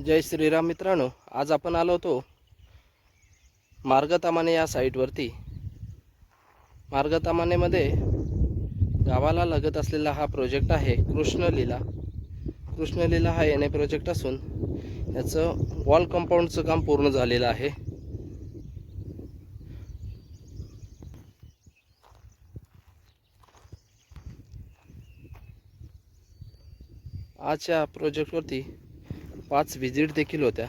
जय श्रीराम मित्रांनो, आज आपण आलो होतो मार्गतामाने या साईटवरती। मार्गतामानेमध्ये गावाला लगत असलेला हा प्रोजेक्ट आहे कृष्णलीला। कृष्णलीला हा एन ए प्रोजेक्ट असून याचं वॉल कंपाऊंडचं काम पूर्ण झालेलं आहे। आजच्या प्रोजेक्टवरती 5 व्हिजिट देखील होत्या।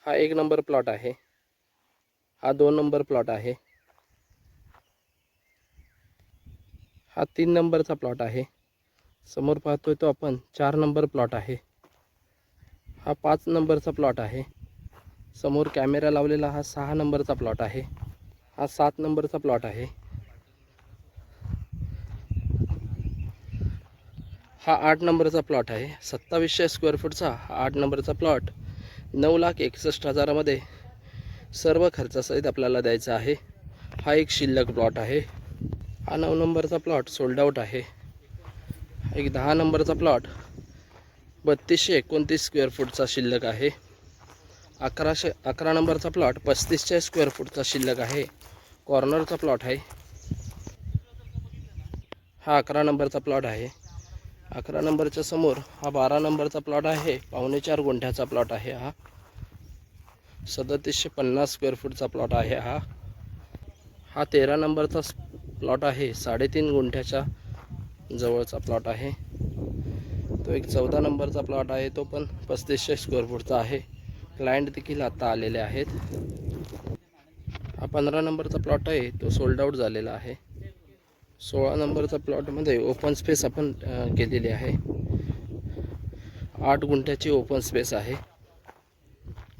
हा 1 नंबर प्लॉट आहे, हा 2 नंबर प्लॉट आहे, हा 3 नंबरचा प्लॉट आहे, समोर पाहतोय तो आपण 4 नंबर प्लॉट आहे, हा 5 नंबरचा प्लॉट आहे, समोर कॅमेरा लावलेला हा 6 नंबरचा प्लॉट आहे, हा 7 नंबरचा प्लॉट आहे, हा 8 नंबरचा प्लॉट आहे। 2700 स्क्वेअर फूटचा हा 8 नंबरचा प्लॉट 9,61,000मध्ये सर्व खर्चासहित आपल्याला द्यायचा आहे। हा एक शिल्लक प्लॉट आहे। हा 9 नंबरचा प्लॉट सोल्ड आउट आहे। एक 10 नंबरचा प्लॉट 3229 स्क्वेअर फूटचा शिल्लक आहे। 11 नंबरचा प्लॉट 3500 स्क्वेअर फूटचा शिल्लक आहे, कॉर्नरचा प्लॉट आहे। हा 11 नंबरचा प्लॉट आहे। 11 नंबरच्या समोर हा 12 नंबरचा प्लॉट आहे, 4.25 गुंठ्याचा प्लॉट आहे। हा 3750 स्क्वेअर फूटचा प्लॉट आहे। हा 13 नंबरचा प्लॉट आहे, 3.5 गुंठ्याच्या जवळचा प्लॉट आहे। तो एक 14 नंबरचा प्लॉट आहे, तो पण 3500 स्क्वेअर फूटचा आहे। क्लायंट देखील आता आलेले आहेत। हा 15 नंबरचा प्लॉट आहे, तो सोल्ड आउट झालेला आहे। 16 नंबरचा प्लॉटमध्ये ओपन स्पेस आपण केलेली आहे। 8 गुंठ्याची ओपन स्पेस आहे।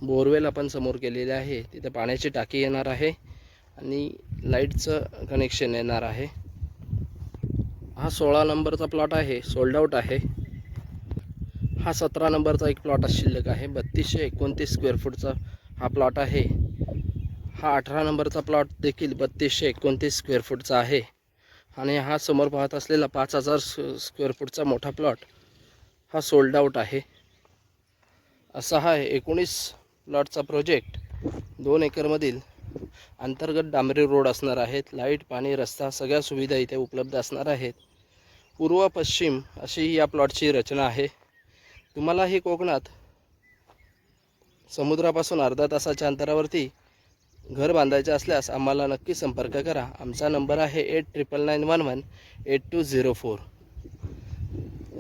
बोरवेल आपण समोर केलेले आहे, तिथे पाण्याची टाकी येणार आहे आणि लाईटचं कनेक्शन येणार आहे। हा 16 नंबरचा प्लॉट आहे, सोल्ड आउट आहे। हा 17 नंबरचा एक प्लॉट शिल्लक आहे, 3229 स्क्वेअर फूटचा हा प्लॉट आहे। हा 18 नंबरचा प्लॉट देखील 3229 स्क्वेअर फूटचा आहे आणि हा समोर पाहत असलेला 5000 स्क्वेअर फूटचा मोठा प्लॉट हा सोल्ड आउट आहे। असा हा 19 प्लॉटचा प्रोजेक्ट 2 एकरमधील अंतर्गत डांबरी रोड असणार आहेत। लाईट, पाणी, रस्ता सगळ्या सुविधा इथे उपलब्ध असणार आहेत। पूर्व पश्चिम अशी या प्लॉटची रचना आहे। तुम्हाला ही कोकणात समुद्रापासून अर्धा तासाच्या अंतरावरती घर बांधायचे असल्यास आम्हाला नक्की संपर्क करा। आमचा नंबर आहे 8991188204।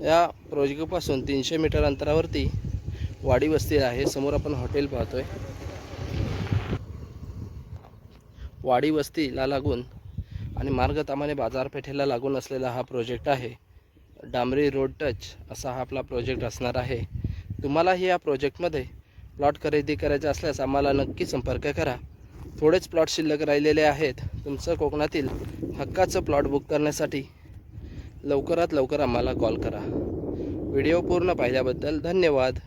या प्रोजेक्टपासून 300 मीटर अंतरावरती वाडी वस्ती आहे। समोर आपण हॉटेल पाहतोय। वाडी वस्तीला लागून आणि मार्गतामाने बाजारपेठेला लागून असलेला हा प्रोजेक्ट आहे। डांबरी रोड टच असा हा आपला प्रोजेक्ट असणार आहे। तुम्हालाही या प्रोजेक्टमध्ये प्लॉट खरेदी करायचे असल्यास आम्हाला नक्की संपर्क करा। थोडेच प्लॉट शिल्लक राहिलेले आहेत। तुमचं कोकणातील हक्काचं प्लॉट बुक करण्यासाठी लवकरात लवकर आम्हाला कॉल करा। व्हिडिओ पूर्ण पाहिल्याबद्दल धन्यवाद।